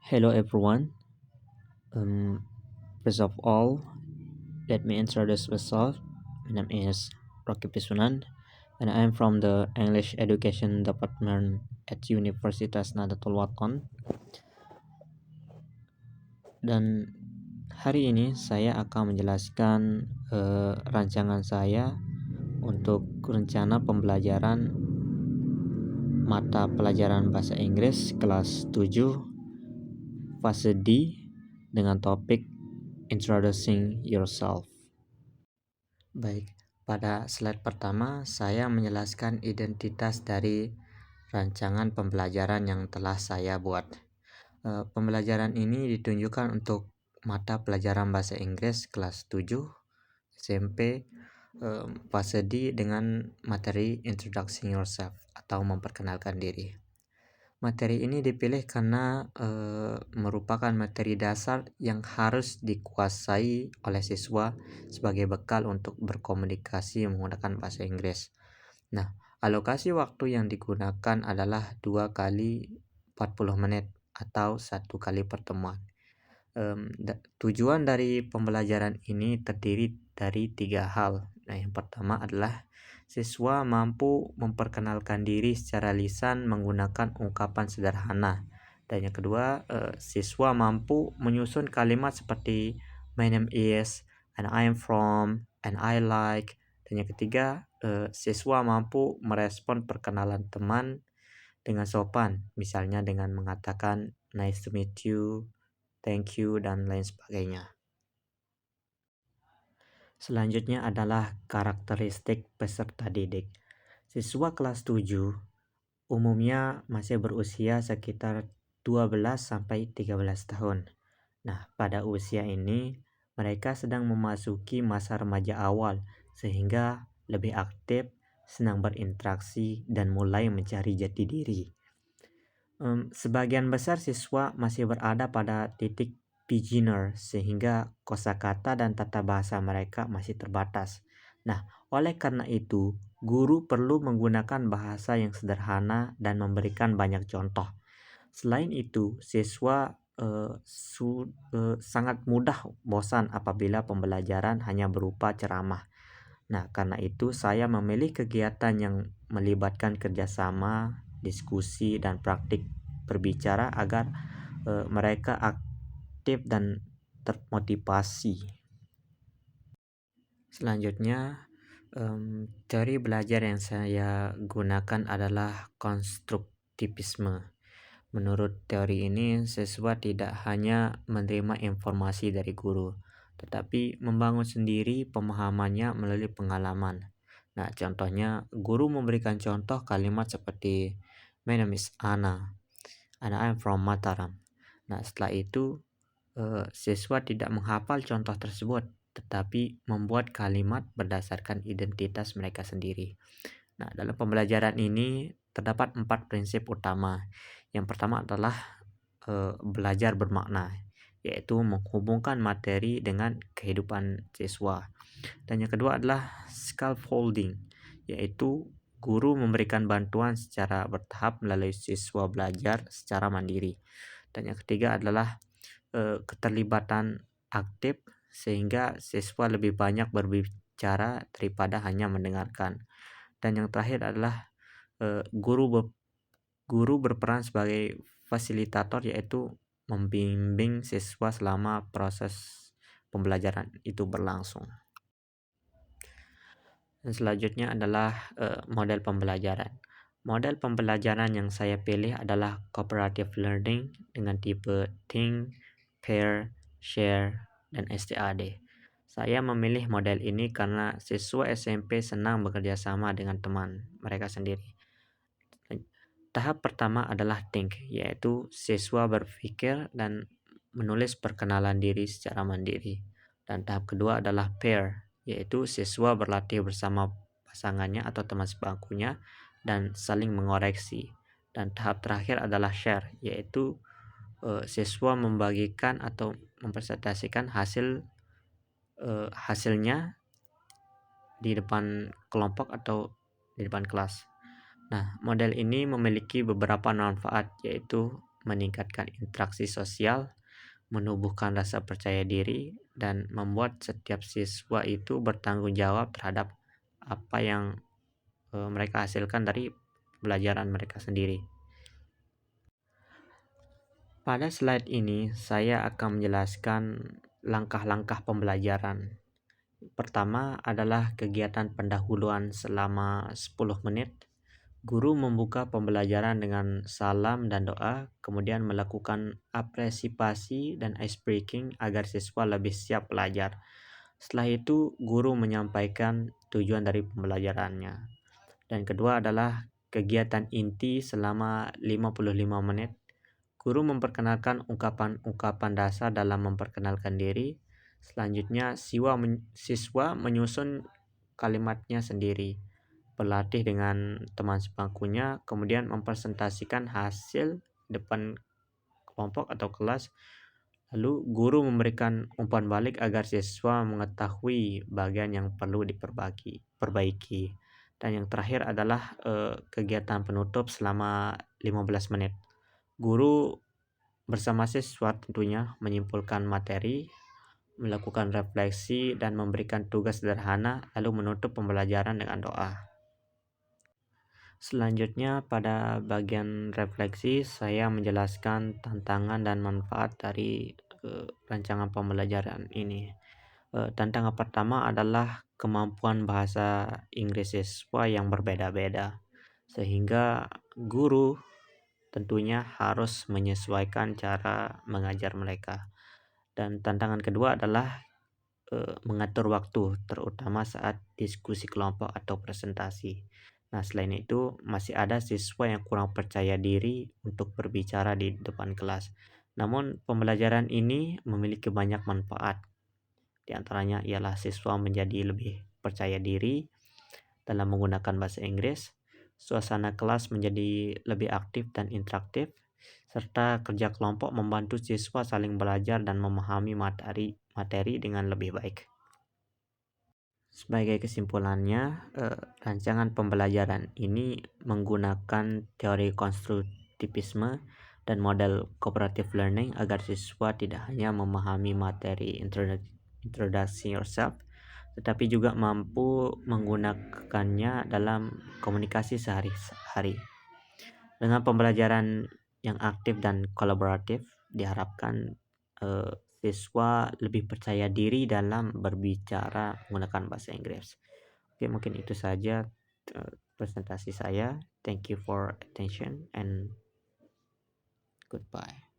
Hello everyone. Um, First of all, let me introduce myself. My name is Rocky Pisunan, and I am from the English Education Department at Universitas Nahdlatul Wathon. Dan hari ini saya akan menjelaskan rancangan saya untuk rencana pembelajaran mata pelajaran bahasa Inggris kelas 7 fase D dengan topik Introducing Yourself. Baik, pada slide pertama saya menjelaskan identitas dari rancangan pembelajaran yang telah saya buat. Pembelajaran ini ditunjukkan untuk mata pelajaran bahasa Inggris kelas 7 SMP fase D dengan materi Introducing Yourself atau memperkenalkan diri. Materi ini dipilih karena merupakan materi dasar yang harus dikuasai oleh siswa sebagai bekal untuk berkomunikasi menggunakan bahasa Inggris. Nah, alokasi waktu yang digunakan adalah 2 kali 40 menit atau 1 kali pertemuan. Tujuan dari pembelajaran ini terdiri dari 3 hal. Nah, yang pertama adalah siswa mampu memperkenalkan diri secara lisan menggunakan ungkapan sederhana. Dan yang kedua, siswa mampu menyusun kalimat seperti my name is, and I am from, and I like. Dan yang ketiga, siswa mampu merespon perkenalan teman dengan sopan, misalnya dengan mengatakan nice to meet you, thank you, dan lain sebagainya. Selanjutnya adalah karakteristik peserta didik. Siswa kelas 7 umumnya masih berusia sekitar 12-13 tahun. Nah, pada usia ini mereka sedang memasuki masa remaja awal sehingga lebih aktif, senang berinteraksi, dan mulai mencari jati diri. Sebagian besar siswa masih berada pada titik beginner sehingga kosakata dan tata bahasa mereka masih terbatas. Nah, oleh karena itu, guru perlu menggunakan bahasa yang sederhana dan memberikan banyak contoh. Selain itu, siswa sangat mudah bosan apabila pembelajaran hanya berupa ceramah. Nah, karena itu saya memilih kegiatan yang melibatkan kerjasama, diskusi, dan praktik berbicara agar mereka aktif dan termotivasi. Selanjutnya, teori belajar yang saya gunakan adalah konstruktivisme. Menurut teori ini, siswa tidak hanya menerima informasi dari guru, tetapi membangun sendiri pemahamannya melalui pengalaman. Nah, contohnya, guru memberikan contoh kalimat seperti my name is Ana, and I'm from Mataram. Nah, setelah itu, siswa tidak menghafal contoh tersebut, tetapi membuat kalimat berdasarkan identitas mereka sendiri. Nah, dalam pembelajaran ini terdapat 4 prinsip utama. Yang pertama adalah belajar bermakna, yaitu menghubungkan materi dengan kehidupan siswa. Dan yang kedua adalah scaffolding, yaitu guru memberikan bantuan secara bertahap melalui siswa belajar secara mandiri. Dan yang ketiga adalah keterlibatan aktif sehingga siswa lebih banyak berbicara daripada hanya mendengarkan. Dan yang terakhir adalah guru berperan sebagai fasilitator, yaitu membimbing siswa selama proses pembelajaran itu berlangsung. Dan selanjutnya adalah model pembelajaran. Model pembelajaran yang saya pilih adalah cooperative learning dengan tipe think, pair, share, dan STAD. Saya memilih model ini karena siswa SMP senang bekerja sama dengan teman mereka sendiri. Tahap pertama adalah think, yaitu siswa berpikir dan menulis perkenalan diri secara mandiri. Dan tahap kedua adalah pair, yaitu siswa berlatih bersama pasangannya atau teman sebangkunya dan saling mengoreksi. Dan tahap terakhir adalah share, yaitu siswa membagikan atau mempresentasikan hasilnya di depan kelompok atau di depan kelas. Nah, model ini memiliki beberapa manfaat, yaitu meningkatkan interaksi sosial, menumbuhkan rasa percaya diri, dan membuat setiap siswa itu bertanggung jawab terhadap apa yang mereka hasilkan dari pelajaran mereka sendiri. Pada slide ini, saya akan menjelaskan langkah-langkah pembelajaran. Pertama adalah kegiatan pendahuluan selama 10 menit. Guru membuka pembelajaran dengan salam dan doa, kemudian melakukan apresiasi dan ice breaking agar siswa lebih siap belajar. Setelah itu, guru menyampaikan tujuan dari pembelajarannya. Dan kedua adalah kegiatan inti selama 55 menit. Guru memperkenalkan ungkapan-ungkapan dasar dalam memperkenalkan diri. Selanjutnya, siswa menyusun kalimatnya sendiri, berlatih dengan teman sebangkunya, kemudian mempresentasikan hasil depan kelompok atau kelas. Lalu guru memberikan umpan balik agar siswa mengetahui bagian yang perlu perbaiki. Dan yang terakhir adalah kegiatan penutup selama 15 menit. Guru bersama siswa tentunya menyimpulkan materi, melakukan refleksi, dan memberikan tugas sederhana, lalu menutup pembelajaran dengan doa. Selanjutnya, pada bagian refleksi, saya menjelaskan tantangan dan manfaat dari rancangan pembelajaran ini. Tantangan pertama adalah kemampuan bahasa Inggris siswa yang berbeda-beda, sehingga guru tentunya harus menyesuaikan cara mengajar mereka. Dan tantangan kedua adalah mengatur waktu, terutama saat diskusi kelompok atau presentasi. Nah, selain itu masih ada siswa yang kurang percaya diri untuk berbicara di depan kelas. Namun, pembelajaran ini memiliki banyak manfaat. Di antaranya ialah siswa menjadi lebih percaya diri dalam menggunakan bahasa Inggris, suasana kelas menjadi lebih aktif dan interaktif, serta kerja kelompok membantu siswa saling belajar dan memahami materi dengan lebih baik. Sebagai kesimpulannya, rancangan pembelajaran ini menggunakan teori konstruktivisme dan model cooperative learning agar siswa tidak hanya memahami materi introducing yourself, tetapi juga mampu menggunakannya dalam komunikasi sehari-hari. Dengan pembelajaran yang aktif dan kolaboratif, diharapkan siswa lebih percaya diri dalam berbicara menggunakan bahasa Inggris. Oke, mungkin itu saja presentasi saya. Thank you for attention and goodbye.